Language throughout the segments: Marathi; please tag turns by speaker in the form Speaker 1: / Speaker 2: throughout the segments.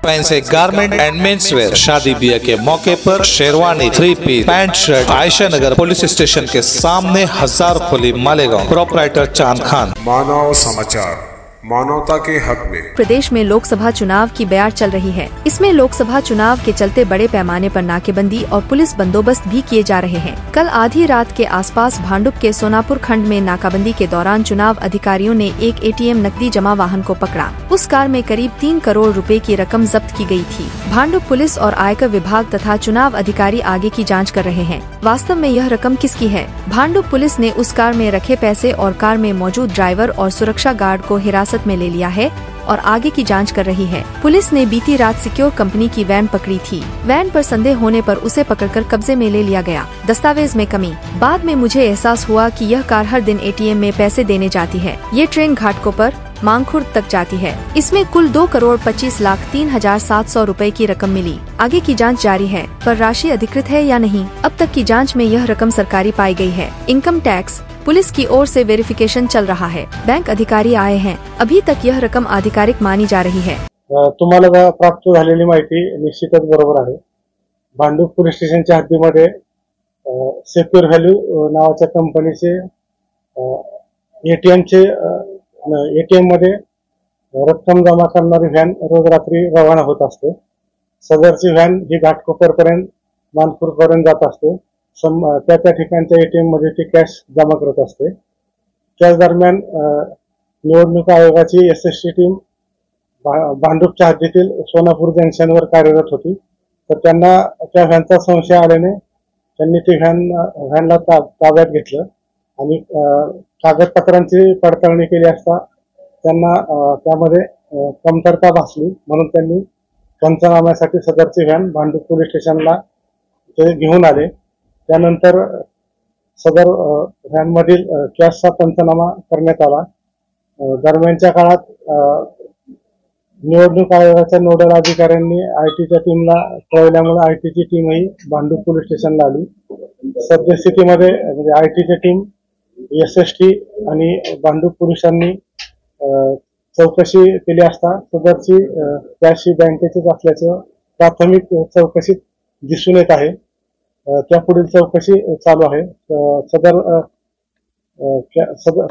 Speaker 1: Fancy garment and men's wear, शादी ब्याह के मौके पर sherwani, 3 piece, pant shirt. Ayesha Nagar police station के सामने, 1000 खुली, मालेगांव। प्रोपराइटर चांद खान।
Speaker 2: मानव समाचार, मानवता के हक में।
Speaker 3: प्रदेश में लोकसभा चुनाव की बयार चल रही है। इसमें लोकसभा चुनाव के चलते बड़े पैमाने पर नाकेबंदी और पुलिस बंदोबस्त भी किए जा रहे हैं। कल आधी रात के आसपास भांडुप के सोनापुर खंड में नाकाबंदी के दौरान चुनाव अधिकारियों ने एक एटीएम नकदी जमा वाहन को पकड़ा। उस कार में करीब 3 करोड़ रुपए की रकम जब्त की गई थी। भांडुप पुलिस और आयकर विभाग तथा चुनाव अधिकारी आगे की जाँच कर रहे हैं। वास्तव में यह रकम किसकी है? भांडुप पुलिस ने उस कार में रखे पैसे और कार में मौजूद ड्राइवर और सुरक्षा गार्ड को हिरासत में ले लिया है और आगे की जांच कर रही है। पुलिस ने बीती रात सिक्योर कंपनी की वैन पकड़ी थी। वैन पर संदेह होने पर उसे पकड़कर कब्जे में ले लिया गया। दस्तावेज में कमी। बाद में मुझे एहसास हुआ कि यह कार हर दिन एटीएम में पैसे देने जाती है। ये ट्रेन घाटकोपर मांगखुर्द तक जाती है। इसमें कुल 2,25,03,700 रुपए की रकम मिली। आगे की जांच जारी है, पर राशि अधिकृत है या नहीं। अब तक की जांच में यह रकम सरकारी पाई गई है। इनकम टैक्स पुलिस की ओर से वेरिफिकेशन चल रहा है। बैंक अधिकारी आए हैं। अभी तक यह रकम आधिकारिक मानी जा रही है।
Speaker 4: तुम्हाला प्राप्त झालेली माहिती निश्चितच बरोबर आहे। भांडुप पोलीस स्टेशनच्या हद्दीमध्ये सेक्युअर व्हॅल्यू नावाच्या कंपनीचे एटीएम मध्ये रक्कम जमा करणारी व्हॅन रोज रात्री रवाना होत असते। सदरची व्हॅन ही घाटकोपरपर्यंत मानखुर्दपर्यंत जात असते। त्या ठिकाणच्या एटीएम मध्ये ती कॅश जमा करत असते। त्याच दरम्यान निवडणूक आयोगाची एसएसटी टीम भांडुपच्या हद्दीतील सोनापूर जंक्शनवर कार्यरत होती। तर त्यांना त्या व्हॅनचा संशय आल्याने त्यांनी ती व्हॅनला ताब्यात घेतलं आणि कागदपत्रांची पडताळणी केली असता त्यांना त्यामध्ये कमतरता भासली, म्हणून त्यांनी पंचनाम्यासाठी सदरची व्हॅन भांडुप पोलीस स्टेशनला ते घेऊन आले। त्यानंतर सदर व्हॅन मधील कॅशचा पंचनामा करण्यात आला। दरम्यानच्या काळात निवडणूक आयोगाच्या नोडल अधिकाऱ्यांनी आयटीच्या टीमला कळवल्यामुळे आयटीची टीमही भांडुप पोलीस स्टेशनला आली। सद्यस्थितीमध्ये म्हणजे आयटीची टीम, एसएसटी आणि भांडुप पोलिसांनी चौकशी केली असता सदरची कॅश ही बँकेचीच असल्याचं प्राथमिक चौकशीत दिसून येत आहे। त्या पुढील चौकशी चालू आहे।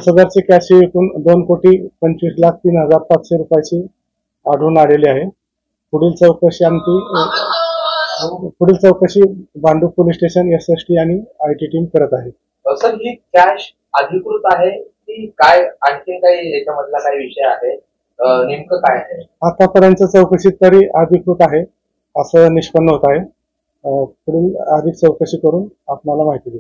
Speaker 4: सदरची कॅश ही एकूण 2,25,03,700 रुपयाची आढळून आलेली आहे। पुढील चौकशी भांडुप पोलीस स्टेशन, एसएसटी आणि आयटी टीम करत आहे।
Speaker 5: सर, ही कॅश अधिकृत आहे की काय? आणखी काही याच्यामधला काही विषय आहे? नेमकं काय आहे?
Speaker 4: आतापर्यंत चौकशीत तरी अधिकृत आहे असं निष्पन्न होत आहे। पुढील अधिक चौकशी करून आपल्याला माहिती देऊ।